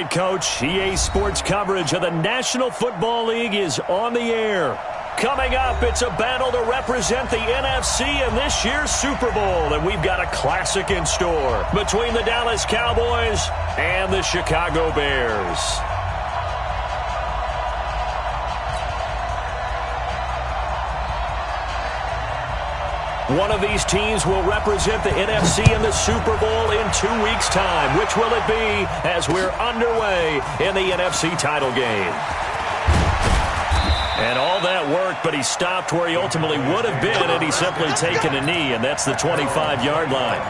right, Coach. EA Sports coverage of the National Football League is on the air. Coming up, it's a battle to represent the NFC in this year's Super Bowl, and we've got a classic in store between the Dallas Cowboys and the Chicago Bears. One of these teams will represent the NFC in the Super Bowl in 2 weeks' time. Which will it be as we're underway in the NFC title game? And all that worked, but he stopped where he ultimately would have been had he simply taken a knee, and that's the 25-yard line.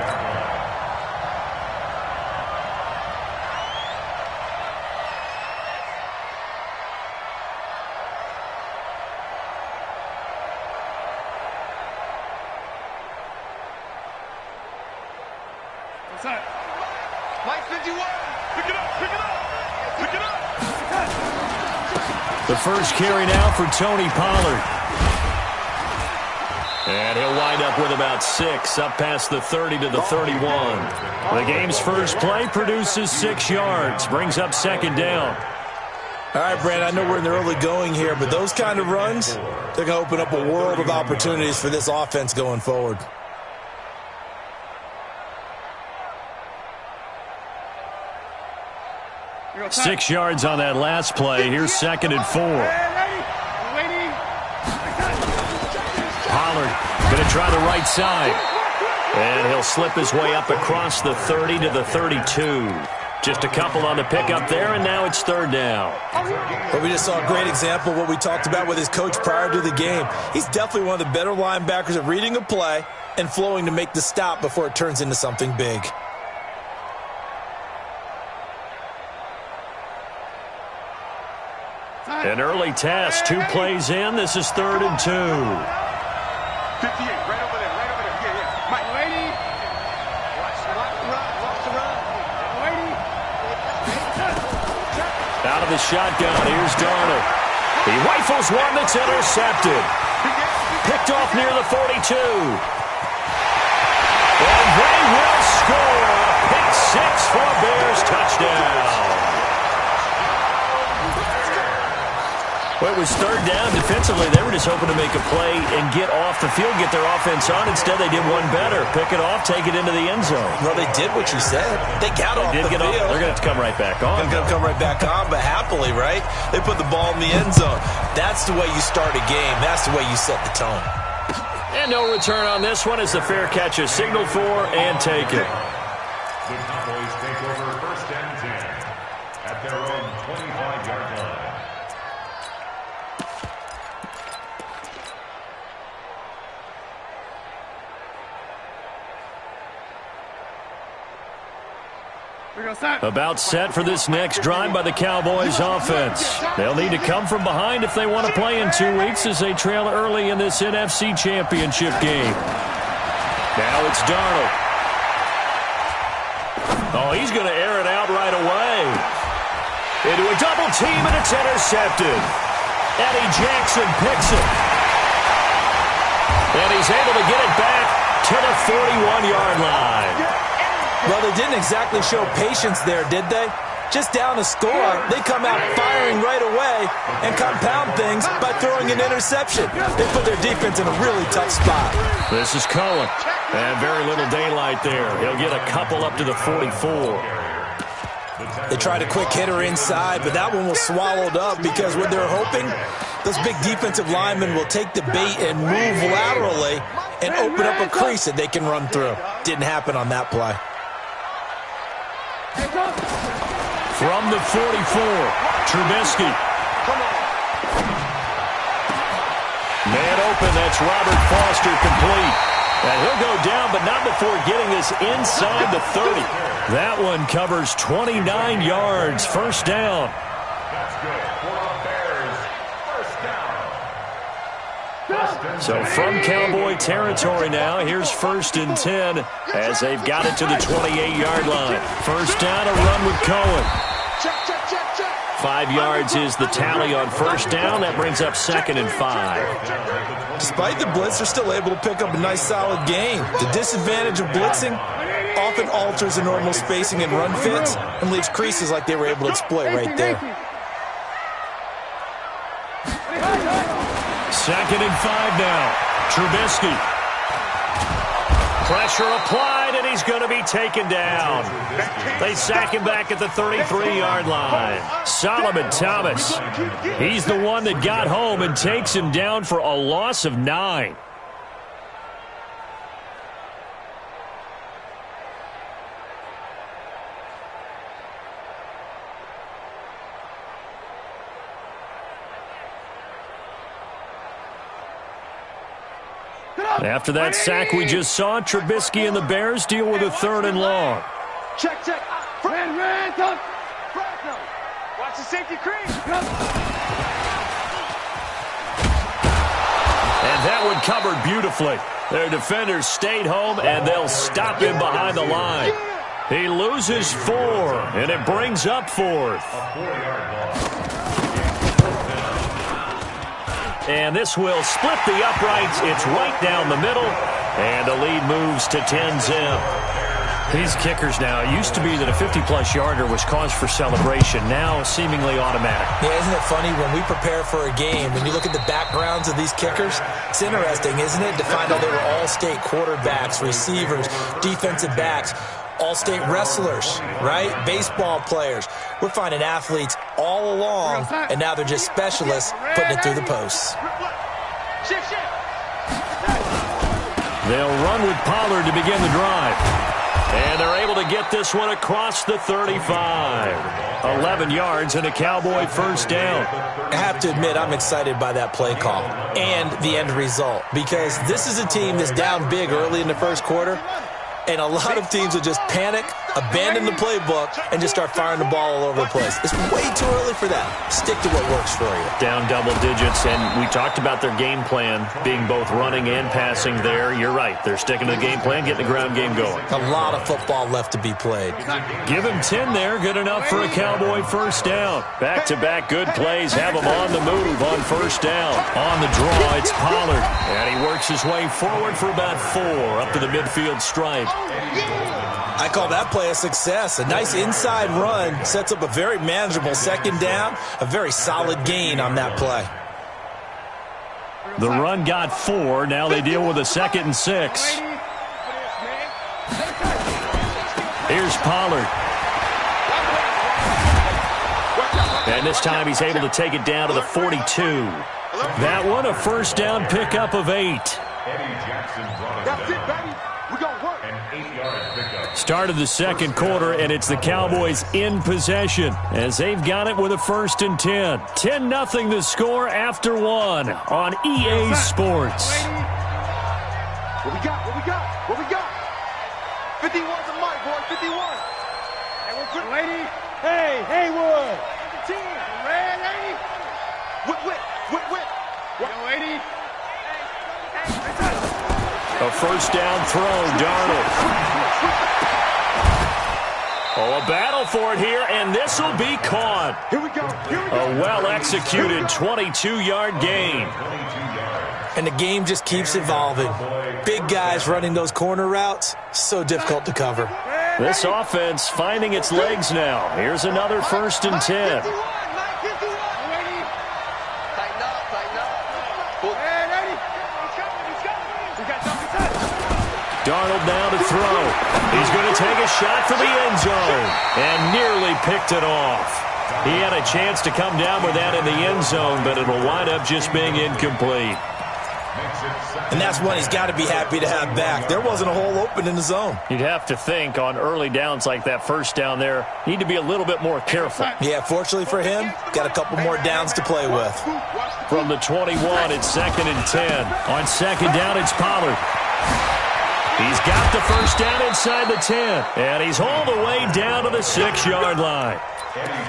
The first carry now for Tony Pollard. And he'll wind up with about 6, up past the 30 to the 31. The game's first play produces 6 yards, brings up second down. All right, Brad, I know we're in the early going here, but those kind of runs, they're going to open up a world of opportunities for this offense going forward. Six yards on that last play. Here's second and 4. Pollard going to try the right side. And he'll slip his way up across the 30 to the 32. Just a couple on the pickup there, and now it's third down. But we just saw a great example of what we talked about with his coach prior to the game. He's definitely one of the better linebackers at reading a play and flowing to make the stop before it turns into something big. An early test, 2 plays in. This is third and 2. 58, right over there, right over there. Yeah. Mike, lady. Watch the run. Lady. Out of the shotgun, here's Darnold. He rifles one that's intercepted. Picked off near the 42. And they will score a pick 6 for a Bears touchdown. Well, it was third down defensively. They were just hoping to make a play and get off the field, get their offense on. Instead, they did one better. Pick it off, take it into the end zone. Well, they did what you said. They got off the field. They're going to have to come right back on. They're going to come right back on, but happily, right? They put the ball in the end zone. That's the way you start a game. That's the way you set the tone. And no return on this one as the fair catch is signaled for and taken. The Cowboys take over first and 10 at their own 25-yard line. About set for this next drive by the Cowboys offense. They'll need to come from behind if they want to play in 2 weeks as they trail early in this NFC Championship game. Now it's Darnold. Oh, he's going to air it out right away. Into a double team, and it's intercepted. Eddie Jackson picks it. And he's able to get it back to the 41-yard line. Well, they didn't exactly show patience there, did they? Just down a score, they come out firing right away and compound things by throwing an interception. They put their defense in a really tough spot. This is Cohen. And very little daylight there. He'll get a couple up to the 44. They tried a quick hitter inside, but that one was swallowed up because what they're hoping, those big defensive linemen will take the bait and move laterally and open up a crease that they can run through. Didn't happen on that play. From the 44, Trubisky. Man open, that's Robert Foster complete. And he'll go down, but not before getting this inside the 30. That one covers 29 yards, first down. That's good for the Bears. First down. So from Cowboy territory now, here's first and 10 as they've got it to the 28-yard line. First down, a run with Cohen. 5 yards is the tally on first down. That brings up second and 5. Despite the blitz, they're still able to pick up a nice solid gain. The disadvantage of blitzing, often alters the normal spacing and run fits and leaves creases like they were able to exploit right there. 2nd and 5 now. Trubisky. Pressure applied, and he's going to be taken down. They sack him back at the 33-yard line. Solomon Thomas. He's the one that got home and takes him down for a loss of 9. After that sack we just saw, Trubisky and the Bears deal with a 3rd and long. Check. Ran. Watch the safety crease. And that one covered beautifully. Their defenders stayed home, and they'll stop him behind the line. He loses 4, and it brings up 4th. And this will split the uprights. It's right down the middle. And the lead moves to 10-zip. These kickers now, it used to be that a 50-plus yarder was cause for celebration. Now seemingly automatic. Yeah, isn't it funny when we prepare for a game, when you look at the backgrounds of these kickers, it's interesting, isn't it, to find out they were all-state quarterbacks, receivers, defensive backs, all-state wrestlers, right? Baseball players. We're finding athletes all along, and now they're just specialists putting it through the posts. They'll run with Pollard to begin the drive. And they're able to get this one across the 35. 11 yards and a Cowboy first down. I have to admit, I'm excited by that play call and the end result, because this is a team that's down big early in the first quarter, and a lot of teams will just panic, abandon the playbook, and just start firing the ball all over the place. It's way too early for that. Stick to what works for you. Down double digits, and we talked about their game plan being both running and passing there. You're right. They're sticking to the game plan, getting the ground game going. A lot of football left to be played. Give him 10 there. Good enough for a Cowboy first down. Back-to-back good plays have him on the move on first down. On the draw, it's Pollard. And he works his way forward for about 4 up to the midfield stripe. I call that play a success. A nice inside run sets up a very manageable second down, a very solid gain on that play. The run got 4. Now they deal with a 2nd and 6. Here's Pollard. And this time he's able to take it down to the 42. That one a first down pickup of 8. That's it, baby. We're going to work. Start of the second quarter, and it's the Cowboys in possession as they've got it with a 1st and 10. 10-0 the score after 1 on EA Sports. What we got? 51's a mic, boy. 51. Hey, we're good. Lady. Hey, Haywood. 10. Red, lady. Whip. Yo, lady. A first down throw, Darnold. Oh, a battle for it here, and this will be caught. Here we go. A well-executed 22-yard gain. And the game just keeps evolving. Big guys running those corner routes, so difficult to cover. This offense finding its legs now. Here's another 1st and 10. Darnold now to throw. He's going to take a shot for the end zone and nearly picked it off. He had a chance to come down with that in the end zone, but it'll wind up just being incomplete. And that's one he's got to be happy to have back. There wasn't a hole open in the zone. You'd have to think on early downs like that first down there, need to be a little bit more careful. Yeah, fortunately for him, got a couple more downs to play with. From the 21, it's 2nd and 10. On second down, it's Pollard. He's got the first down inside the 10, and he's all the way down to the 6-yard line.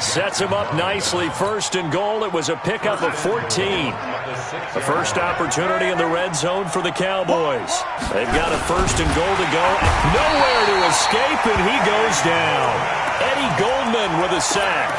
Sets him up nicely. 1st and goal. It was a pickup of 14. The first opportunity in the red zone for the Cowboys. They've got a 1st and goal to go. Nowhere to escape, and he goes down. Eddie Goldman with a sack.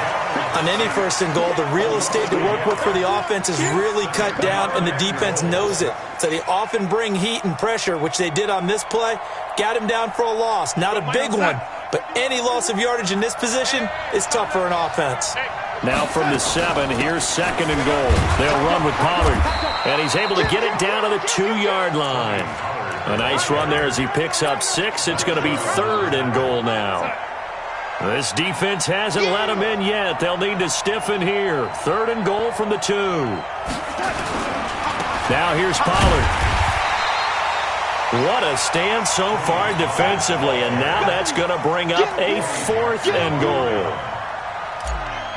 On any first and goal, the real estate to work with for the offense is really cut down, and the defense knows it. So they often bring heat and pressure, which they did on this play. Got him down for a loss. Not a big one, but any loss of yardage in this position is tough for an offense. Now from the 7, here's 2nd and goal. They'll run with Pollard, and he's able to get it down to the 2-yard line. A nice run there as he picks up 6. It's going to be 3rd and goal now. This defense hasn't let him in yet. They'll need to stiffen here. 3rd and goal from the 2. Now here's Pollard. What a stand so far defensively, and now that's going to bring up a 4th and goal.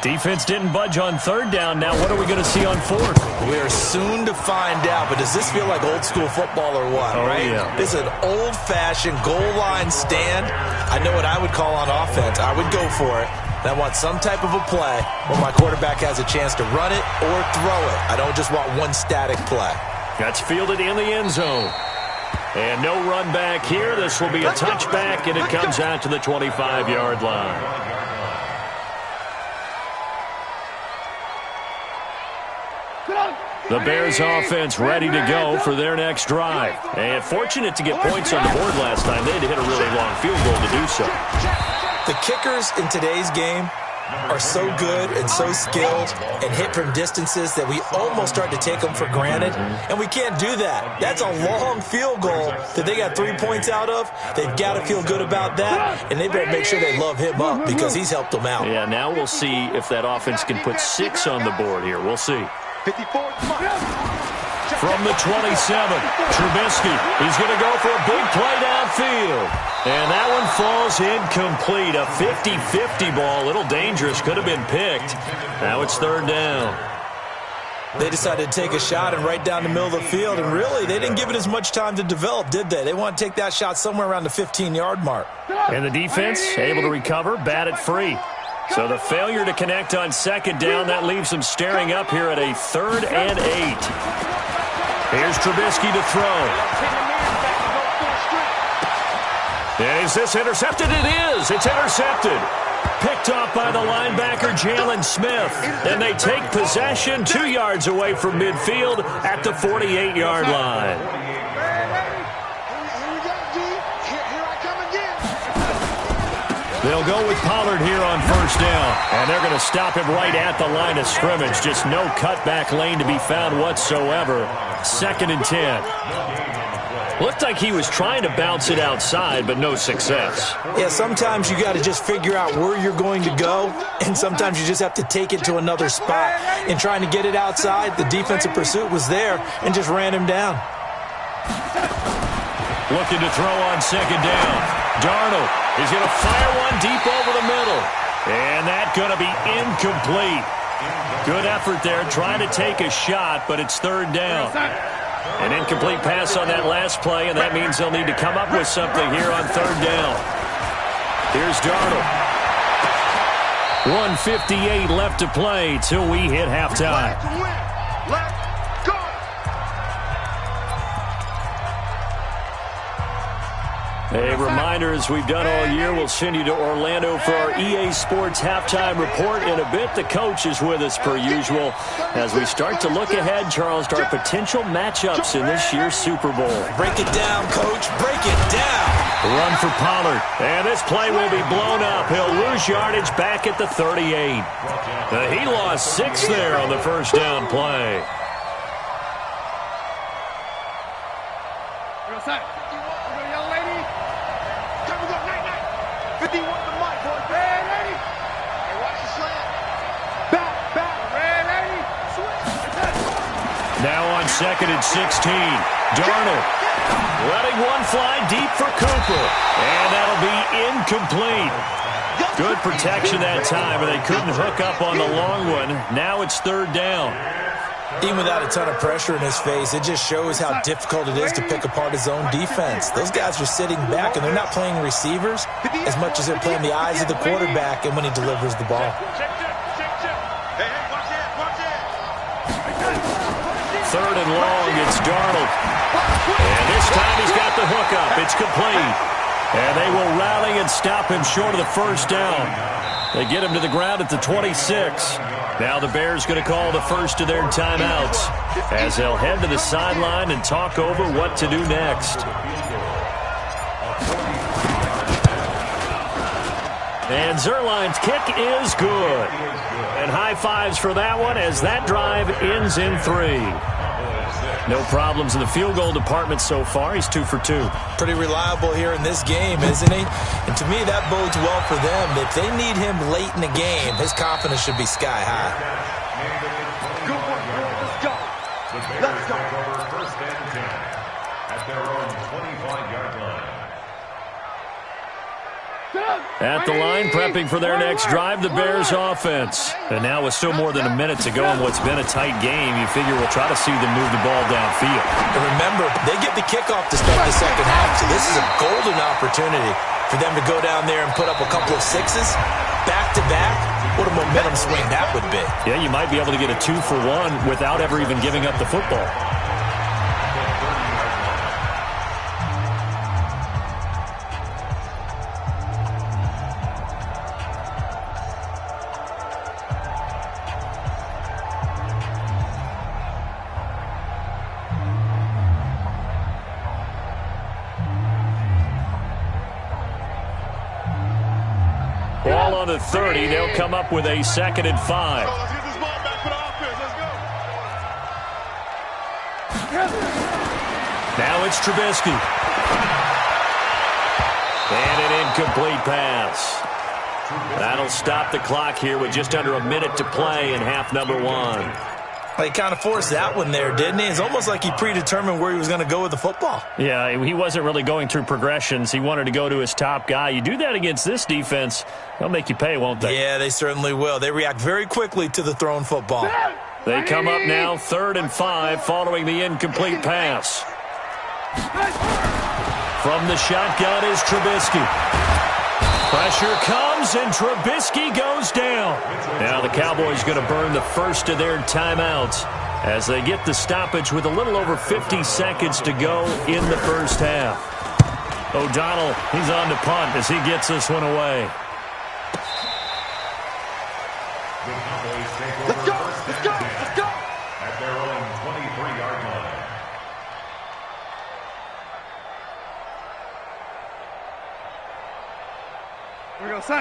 Defense didn't budge on 3rd down. Now what are we going to see on 4th? We're soon to find out, but does this feel like old school football or what, right? Yeah. This is an old-fashioned goal line stand. I know what I would call on offense. I would go for it. And I want some type of a play where my quarterback has a chance to run it or throw it. I don't just want one static play. That's fielded in the end zone. And no run back here. This will be a touchback, and it comes out to the 25-yard line. The Bears offense ready to go for their next drive. And fortunate to get points on the board last time. They had to hit a really long field goal to do so. The kickers in today's game are so good and so skilled and hit from distances that we almost start to take them for granted. And we can't do that. That's a long field goal that they got 3 points out of. They've got to feel good about that. And they better make sure they love him up because he's helped them out. Yeah, now we'll see if that offense can put 6 on the board here. We'll see. 54. From the 27, Trubisky. He's going to go for a big play downfield. And that one falls incomplete. A 50-50 ball. A little dangerous. Could have been picked. Now it's 3rd down. They decided to take a shot and right down the middle of the field. And really, they didn't give it as much time to develop, did they? They want to take that shot somewhere around the 15-yard mark. And the defense able to recover, bat it free. So the failure to connect on 2nd down, that leaves them staring up here at a 3rd and 8. Here's Trubisky to throw. And is this intercepted? It is. It's intercepted. Picked off by the linebacker, Jalen Smith. And they take possession 2 yards away from midfield at the 48-yard line. They'll go with Pollard here on 1st down. And they're going to stop him right at the line of scrimmage. Just no cutback lane to be found whatsoever. 2nd and 10. Looked like he was trying to bounce it outside, but no success. Yeah, sometimes you got to just figure out where you're going to go, and sometimes you just have to take it to another spot. In trying to get it outside, the defensive pursuit was there and just ran him down. Looking to throw on 2nd down. Darnold is going to fire one deep over the middle. And that's going to be incomplete. Good effort there trying to take a shot, but it's 3rd down. An incomplete pass on that last play, and that means they'll need to come up with something here on 3rd down. Here's Darnold. 1:58 left to play till we hit halftime. A reminder, as we've done all year, we'll send you to Orlando for our EA Sports halftime report in a bit. The coach is with us per usual as we start to look ahead, Charles, to our potential matchups in this year's Super Bowl. Break it down, Coach. Break it down. Run for Pollard. And this play will be blown up. He'll lose yardage back at the 38. He lost 6 there on the 1st down play. Now on 2nd and 16. Darnold letting one fly deep for Cooper. And that'll be incomplete. Good protection that time, and they couldn't hook up on the long one. Now it's 3rd down. Even without a ton of pressure in his face, it just shows how difficult it is to pick apart his own defense. Those guys are sitting back, and they're not playing receivers as much as they're playing the eyes of the quarterback and when he delivers the ball. 3rd and long, it's Darnold. And this time he's got the hookup. It's complete. And they will rally and stop him short of the 1st down. They get him to the ground at the 26. Now the Bears going to call the first of their timeouts as they'll head to the sideline and talk over what to do next. And Zuerlein's kick is good. And high fives for that one as that drive ends in 3. No problems in the field goal department so far. He's 2 for 2. Pretty reliable here in this game, isn't he? And to me, that bodes well for them. If they need him late in the game, his confidence should be sky high. Good work, let's go. Let's go. First and 10 at their own 25-yard line. At the line, prepping for their next drive, the Bears offense. And now with still more than a minute to go in what's been a tight game, you figure we'll try to see them move the ball downfield. And remember, they get the kickoff to start the second half, so this is a golden opportunity for them to go down there and put up a couple of sixes back-to-back. What a momentum swing that would be. Yeah, you might be able to get a 2-for-1 without ever even giving up the football. Ball on the 30. They'll come up with a 2nd and 5. Let's get this ball back for the offense. Let's go. Now it's Trubisky. And an incomplete pass. That'll stop the clock here with just under a minute to play in half number 1. He kind of forced that one there, didn't he? It's almost like he predetermined where he was going to go with the football. Yeah, he wasn't really going through progressions. He wanted to go to his top guy. You do that against this defense, they'll make you pay, won't they? Yeah, they certainly will. They react very quickly to the thrown football. They come up now 3rd and 5 following the incomplete pass. From the shotgun is Trubisky. Pressure comes, and Trubisky goes down. Now the Cowboys going to burn the first of their timeouts as they get the stoppage with a little over 50 seconds to go in the first half. O'Donnell, he's on to punt as he gets this one away. Let's go. Let's go. Let's go. At their own 23-yard line.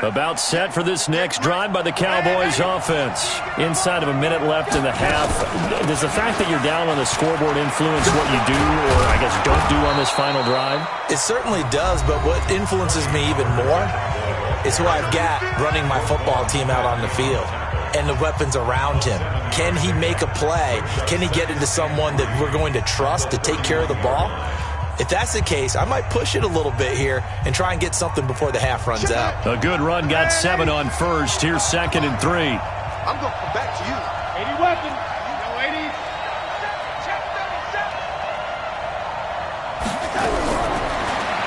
About set for this next drive by the Cowboys offense. Inside of a minute left in the half. Does the fact that you're down on the scoreboard influence what you do, or I guess don't do on this final drive? It certainly does, but what influences me even more is who I've got running my football team out on the field and the weapons around him. Can he make a play? Can he get into someone that we're going to trust to take care of the ball? If that's the case, I might push it a little bit here and try and get something before the half runs out. A good run, got 7 on first. Here's 2nd and 3. I'm going to come back to you. 80 weapons. You know 80.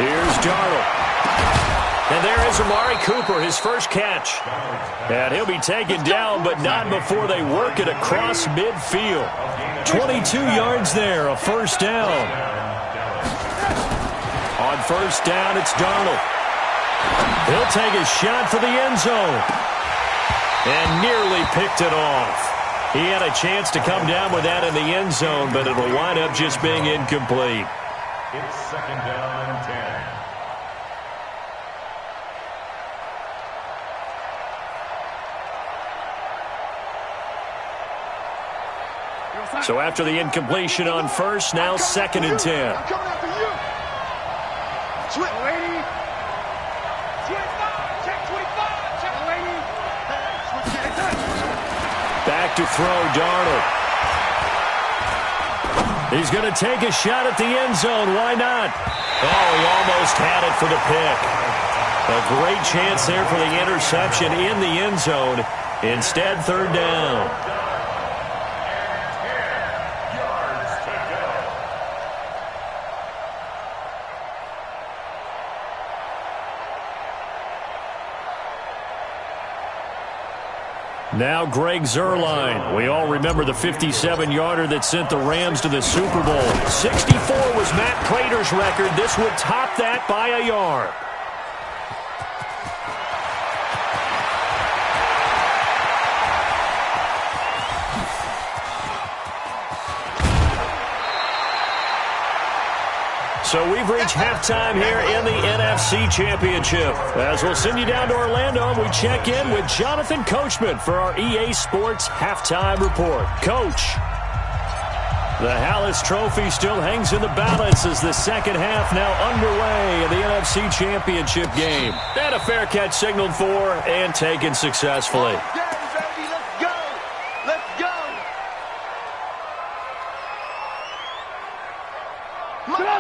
Here's Darnold. And there is Amari Cooper, his first catch. And he'll be taken down, but not before they work it across midfield. 22 yards there, a first down. On first down, it's Darnold. He'll take a shot for the end zone. And nearly picked it off. He had a chance to come down with that in the end zone, but it'll wind up just being incomplete. It's 2nd down and 10. So after the incompletion on first, now 2nd and 10. I'm coming after you. Switch. 80. 25. Check 25. Check 80. Back to throw, Darnold. He's going to take a shot at the end zone. Why not? Oh, he almost had it for the pick. A great chance there for the interception in the end zone. Instead, 3rd down. Now Greg Zuerlein. We all remember the 57-yarder that sent the Rams to the Super Bowl. 64 was Matt Prater's record. This would top that by a yard. So we've reached halftime here in the NFC Championship. As we'll send you down to Orlando, and we check in with Jonathan Coachman for our EA Sports Halftime Report. Coach, the Hallis Trophy still hangs in the balance as the second half now underway in the NFC Championship game. And a fair catch signaled for and taken successfully.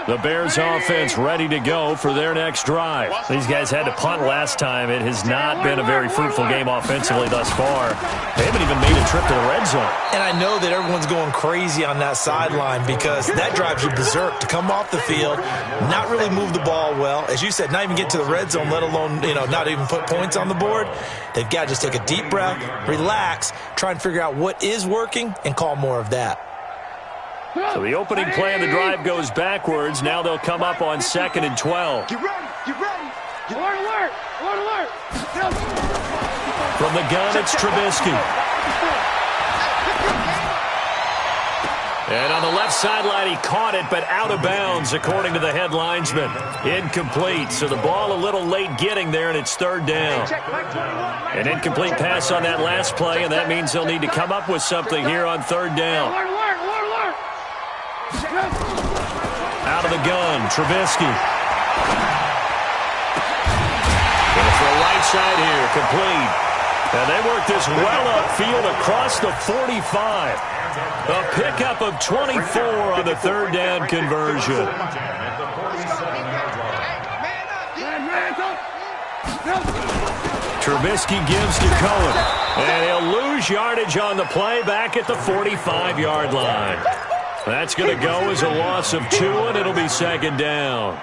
The Bears offense ready to go for their next drive. These guys had to punt last time. It has not been a very fruitful game offensively thus far. They haven't even made a trip to the red zone. And I know that everyone's going crazy on that sideline because that drives you berserk to come off the field, not really move the ball well. As you said, not even get to the red zone, let alone, not even put points on the board. They've got to just take a deep breath, relax, try and figure out what is working, and call more of that. So the opening play of the drive goes backwards. Now they'll come up on 2nd and 12. Get ready. Alert, alert. Alert, alert. From the gun, it's Trubisky. And on the left sideline, he caught it, but out of bounds, according to the head linesman. Incomplete, so the ball a little late getting there, and it's 3rd down. An incomplete pass on that last play, and that means they'll need to come up with something here on 3rd down. Out of the gun, Trubisky. Going for a right side here, complete. And they work this well upfield across the 45. A pickup of 24 on the 3rd down conversion. Trubisky gives to Cohen. And he'll lose yardage on the play back at the 45-yard line. That's going to go as a loss of 2, and it'll be 2nd down.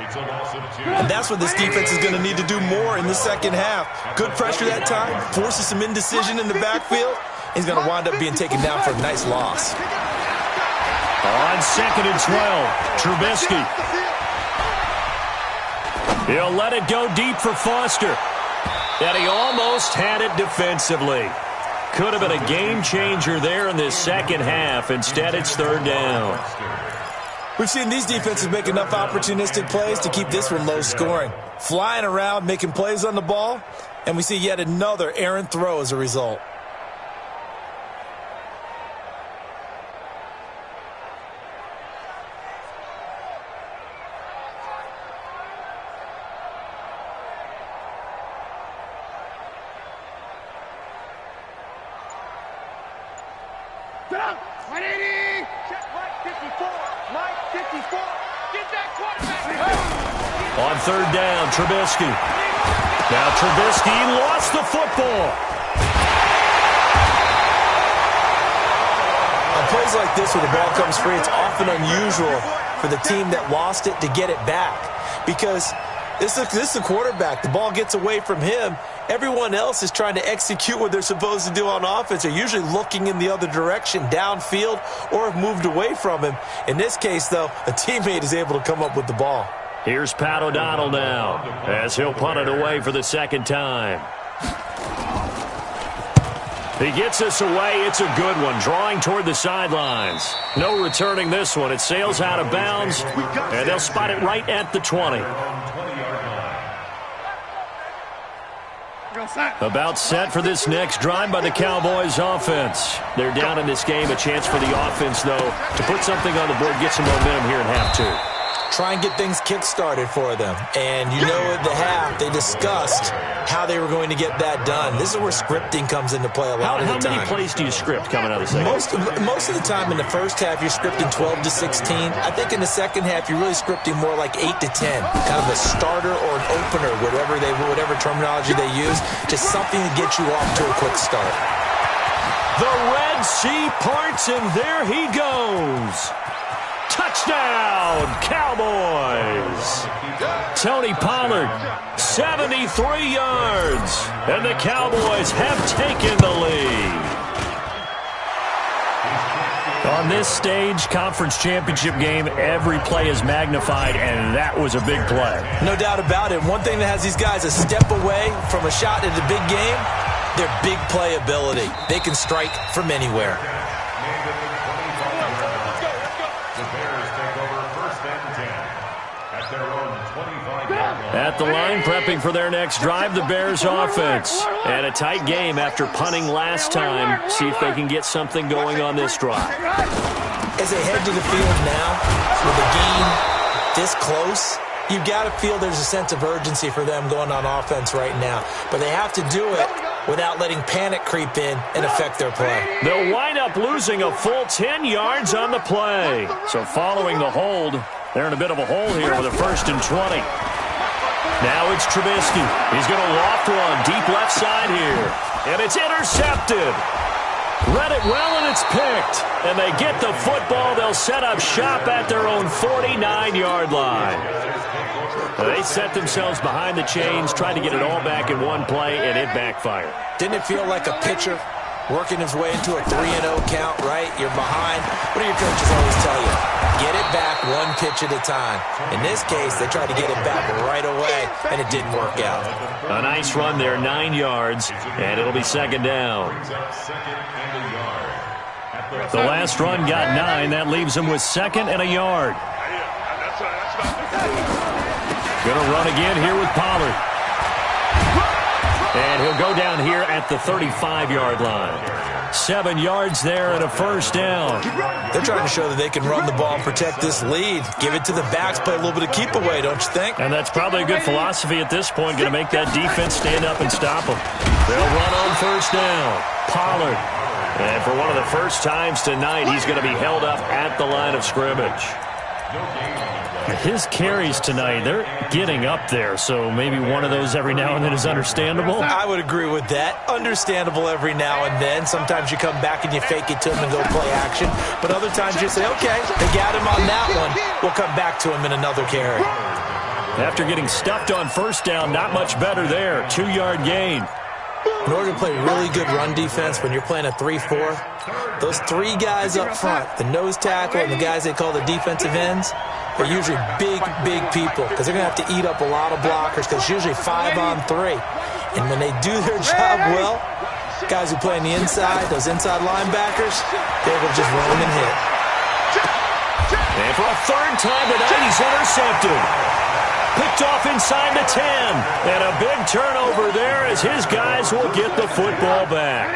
And that's what this defense is going to need to do more in the second half. Good pressure that time, forces some indecision in the backfield. He's going to wind up being taken down for a nice loss. On 2nd and 12, Trubisky. He'll let it go deep for Foster. And he almost had it defensively. Could have been a game changer there in this second half. Instead, it's 3rd down. We've seen these defenses make enough opportunistic plays to keep this one low scoring. Flying around, making plays on the ball, and we see yet another errant throw as a result. On 3rd down, Trubisky. Now Trubisky lost the football. On plays like this where the ball comes free, it's often unusual for the team that lost it to get it back. Because this is a quarterback. The ball gets away from him. Everyone else is trying to execute what they're supposed to do on offense. They're usually looking in the other direction, downfield, or have moved away from him. In this case, though, a teammate is able to come up with the ball. Here's Pat O'Donnell now as he'll punt it away for the 2nd time. He gets us away. It's a good one, drawing toward the sidelines. No returning this one. It sails out of bounds, and they'll spot it right at the 20. About set for this next drive by the Cowboys offense. They're down in this game. A chance for the offense, though, to put something on the board, get some momentum here in half 2. Try and get things kick-started for them. And you know at the half, they discussed how they were going to get that done. This is where scripting comes into play a lot of the time. How many plays do you script coming out of the second? Most of the time in the first half, you're scripting 12 to 16. I think in the second half, you're really scripting more like 8 to 10. Kind of a starter or an opener, whatever terminology they use. Just something to get you off to a quick start. The Red Sea parts, and there he goes. Touchdown, Cowboys. Tony Pollard, 73 yards. And the Cowboys have taken the lead. On this stage, conference championship game, every play is magnified, and that was a big play. No doubt about it. One thing that has these guys a step away from a shot at a big game, their big play ability. They can strike from anywhere. at their own 25-yard line. At the line, prepping for their next drive, the Bears offense. And a tight game after punting last time. See if they can get something going on this drive. As they head to the field now, with a game this close, you've got to feel there's a sense of urgency for them going on offense right now. But they have to do it without letting panic creep in and affect their play. They'll wind up losing a full 10 yards on the play. So following the hold, they're in a bit of a hole here with a 1st and 20. Now it's Trubisky. He's going to loft one deep left side here. And it's intercepted. Read it well, and it's picked. And they get the football. They'll set up shop at their own 49-yard line. They set themselves behind the chains, tried to get it all back in one play, and it backfired. Didn't it feel like a pitcher working his way into a 3-0 count, right? You're behind. What do your coaches always tell you? Get it back one pitch at a time. In this case, they tried to get it back right away, and it didn't work out. A nice run there, 9 yards, and it'll be 2nd down. The last run got 9. That leaves him with 2nd and a yard. Going to run again here with Pollard. And he'll go down here at the 35-yard line. 7 yards there and a 1st down. They're trying to show that they can run the ball and protect this lead. Give it to the backs, play a little bit of keep away, don't you think? And that's probably a good philosophy at this point. Going to make that defense stand up and stop them. They'll run on 1st down. Pollard. And for one of the first times tonight, he's going to be held up at the line of scrimmage. His carries tonight, they're getting up there, so maybe one of those every now and then is understandable. I would agree with that. Understandable every now and then. Sometimes you come back and you fake it to him and go play action. But other times you say, okay, they got him on that one. We'll come back to him in another carry. After getting stuffed on 1st down, not much better there. 2-yard gain. In order to play really good run defense when you're playing a 3-4, those 3 guys up front, the nose tackle and the guys they call the defensive ends, are usually big, big people because they're going to have to eat up a lot of blockers because it's usually 5 on 3. And when they do their job well, guys who play on the inside, those inside linebackers, they're able to just run them and hit. And for a 3rd time tonight, he's intercepted. Picked off inside the 10. And a big turnover there as his guys will get the football back.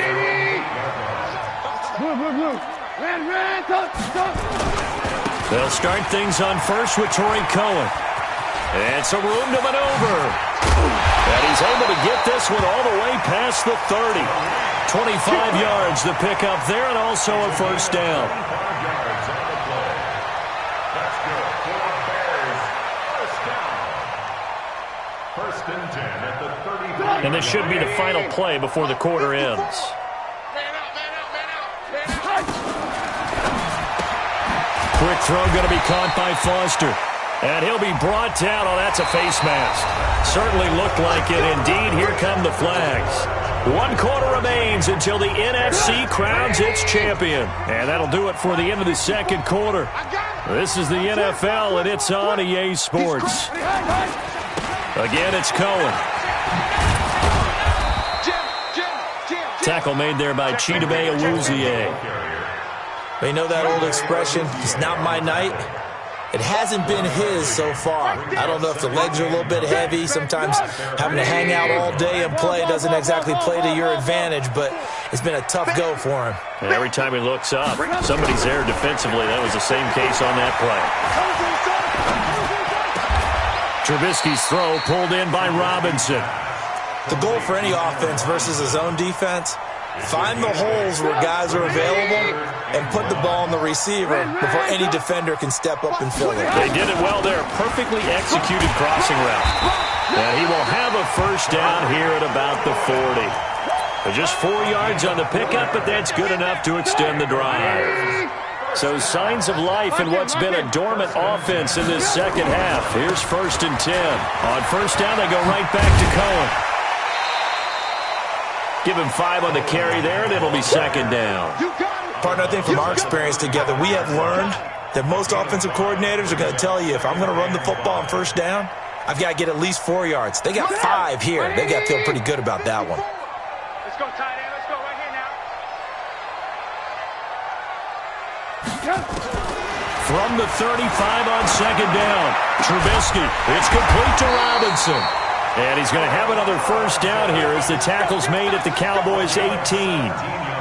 They'll start things on 1st with Torrey Cohen. And some room to maneuver. And he's able to get this one all the way past the 30. 25 yards to pick up there and also a 1st down. And this should be the final play before the quarter ends. Quick throw going to be caught by Foster. And he'll be brought down. Oh, that's a face mask. Certainly looked like it. Indeed, here come the flags. 1 quarter remains until the NFC crowns its champion. And that'll do it for the end of the 2nd quarter. This is the NFL, and it's on EA Sports. Again, it's Cohen. Tackle made there by Chidobe Awuzie. You know that old expression, it's not my night? It hasn't been his so far. I don't know if the legs are a little bit heavy. Sometimes having to hang out all day and play doesn't exactly play to your advantage, but it's been a tough go for him. And every time he looks up, somebody's there defensively. That was the same case on that play. Trubisky's throw pulled in by Robinson. The goal for any offense versus a zone defense, find the holes where guys are available and put the ball on the receiver before any defender can step up and fill it. They did it well there. Perfectly executed crossing route. And he will have a 1st down here at about the 40. Just 4 yards on the pickup, but that's good enough to extend the drive. So signs of life in what's been a dormant offense in this 2nd half. Here's 1st and 10. On 1st down, they go right back to Cohen. Give him 5 on the carry there, and it'll be 2nd down. Partner, I think from our experience together, we have learned that most offensive coordinators are going to tell you, if I'm going to run the football on 1st down, I've got to get at least 4 yards. They got 5 here. They got to feel pretty good about that one. Let's go, tight end. Let's go right here now. from the 35 on second down. Trubisky, it's complete to Robinson. And he's going to have another first down here as the tackle's made at the Cowboys' 18.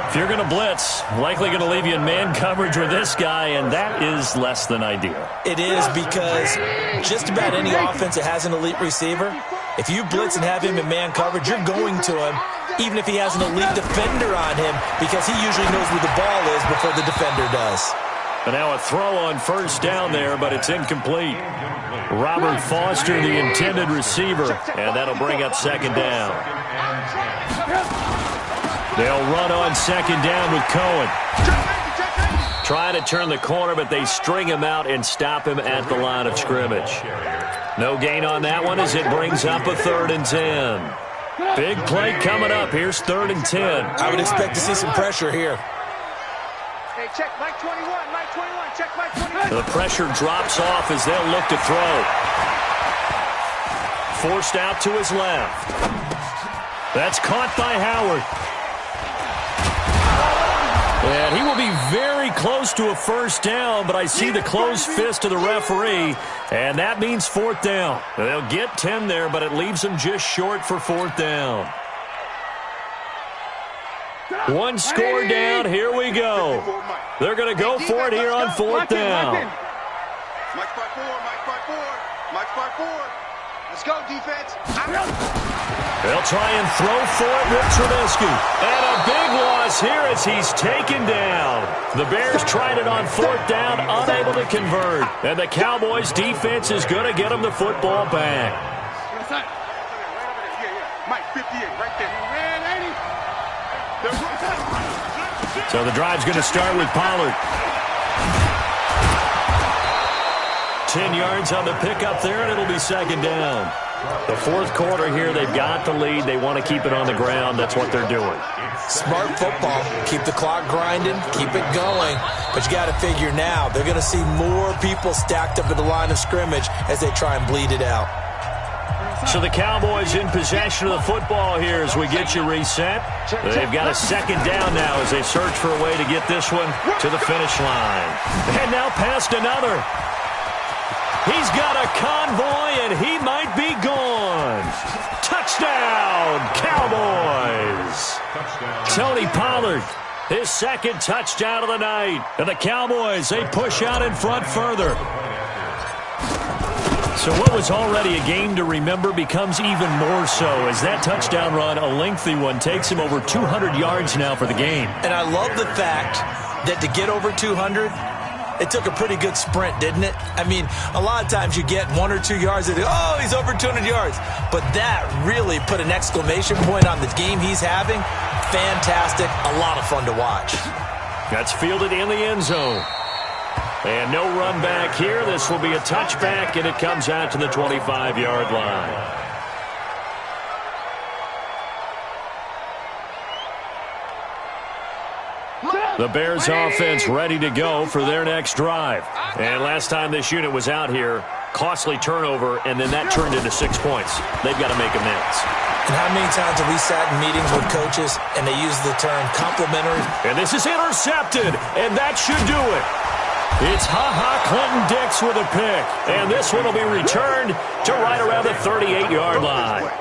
If you're going to blitz, likely going to leave you in man coverage with this guy, and that is less than ideal. It is, because just about any offense that has an elite receiver, if you blitz and have him in man coverage, you're going to him, even if he has an elite defender on him, because he usually knows where the ball is before the defender does. And now a throw on first down there, but it's incomplete. Robert Foster, the intended receiver, and that'll bring up second down. They'll run on second down with Cohen. Trying to turn the corner, but they string him out and stop him at the line of scrimmage. No gain on that one as it brings up a 3rd and 10. Big play coming up. Here's 3rd and 10. I would expect to see some pressure here. Hey, check Mike 21, Mike 21, check Mike 21. The pressure drops off as they'll look to throw. Forced out to his left. That's caught by Howard. And he will be very close to a first down, but I see the closed fist of the referee, and that means 4th down. They'll get 10 there, but it leaves them just short for 4th down. One score down. Here we go. They're going to go for it here on 4th down. Mike 5-4, Mike 5-4, Mike 5-4. Let's go, defense. They'll try and throw for it with Trubisky. And a big loss here as he's taken down. The Bears tried it on 4th down, unable to convert. And the Cowboys' defense is going to get them the football back. Mike 58, right there. So the drive's going to start with Pollard. 10 yards on the pickup there, and it'll be second down. The 4th quarter here, they've got the lead. They want to keep it on the ground. That's what they're doing. Smart football. Keep the clock grinding. Keep it going. But you got to figure now, they're going to see more people stacked up at the line of scrimmage as they try and bleed it out. So the Cowboys in possession of the football here as we get you reset. They've got a second down now as they search for a way to get this one to the finish line. And now past another. He's got a convoy, and he might be gone. Touchdown, Cowboys. Tony Pollard, his 2nd touchdown of the night. And the Cowboys, they push out in front further. So what was already a game to remember becomes even more so as that touchdown run, a lengthy one, takes him over 200 yards now for the game. And I love the fact that to get over 200, it took a pretty good sprint, didn't it? I mean, a lot of times you get 1 or 2 yards and oh, he's over 200 yards. But that really put an exclamation point on the game he's having. Fantastic. A lot of fun to watch. That's fielded in the end zone. And no run back here. This will be a touchback, and it comes out to the 25-yard line. The Bears offense ready to go for their next drive. And last time this unit was out here, costly turnover, and then that turned into 6 points. They've got to make amends. And how many times have we sat in meetings with coaches and they use the term complimentary? And this is intercepted, and that should do it. It's Clinton Dix with a pick. And this one will be returned to right around the 38-yard line.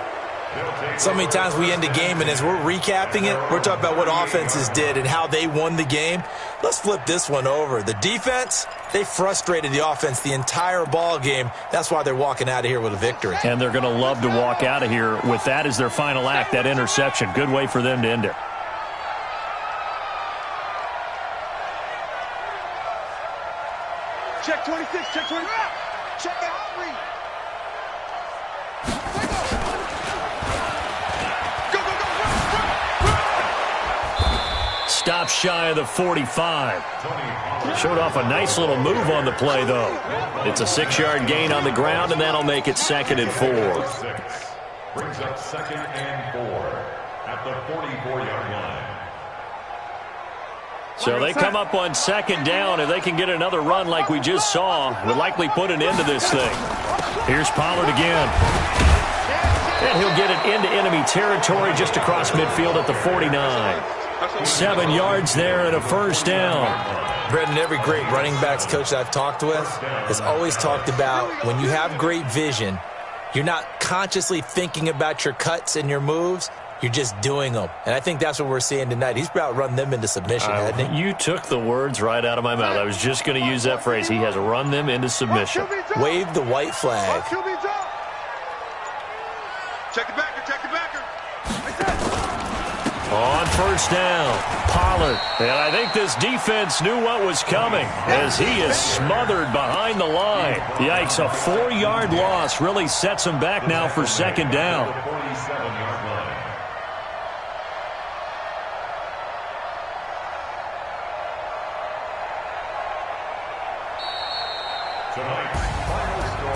So many times we end a game, and as we're recapping it, we're talking about what offenses did and how they won the game. Let's flip this one over. The defense, they frustrated the offense the entire ball game. That's why they're walking out of here with a victory. And they're going to love to walk out of here with that as their final act, that interception. Good way for them to end it. Check 26, check 20. Check out, read. Stop shy of the 45. Showed off a nice little move on the play, though. It's a 6-yard gain on the ground, and that'll make it 2nd and 4. Brings up 2nd and 4 at the 44-yard line. So they come up on 2nd down. If they can get another run like we just saw, would likely put an end to this thing. Here's Pollard again. And he'll get it into enemy territory just across midfield at the 49. 7 yards there and a first down. Brendan, every great running backs coach I've talked with has always talked about when you have great vision, you're not consciously thinking about your cuts and your moves. You're just doing them. And I think that's what we're seeing tonight. He's about run them into submission, hasn't he? You took the words right out of my mouth. I was just going to use that phrase. He has run them into submission. Wave the white flag. Check it backer, check it backer. On first down, Pollard. And I think this defense knew what was coming as he is smothered behind the line. Yikes, a 4-yard loss really sets him back now for second down.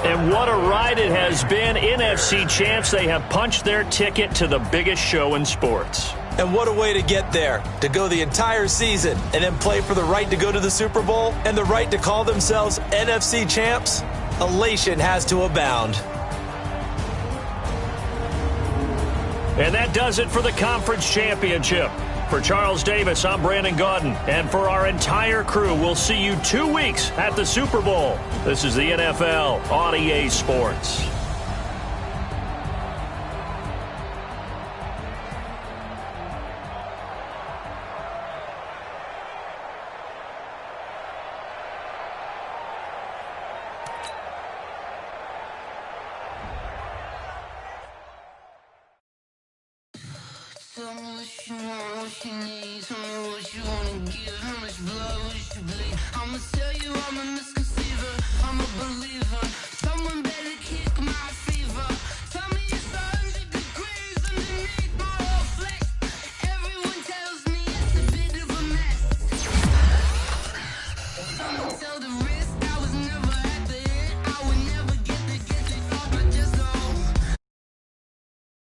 And what a ride it has been. NFC champs, they have punched their ticket to the biggest show in sports. And what a way to get there, to go the entire season and then play for the right to go to the Super Bowl and the right to call themselves NFC champs. Elation has to abound. And that does it for the conference championship. For Charles Davis, I'm Brandon Gaudin. And for our entire crew, we'll see you 2 weeks at the Super Bowl. This is the NFL on EA Sports. Tell me what you want, what you need. Tell me what you wanna give. How much blood would you bleed? I'ma tell you I'm a misconceiver. I'm a believer.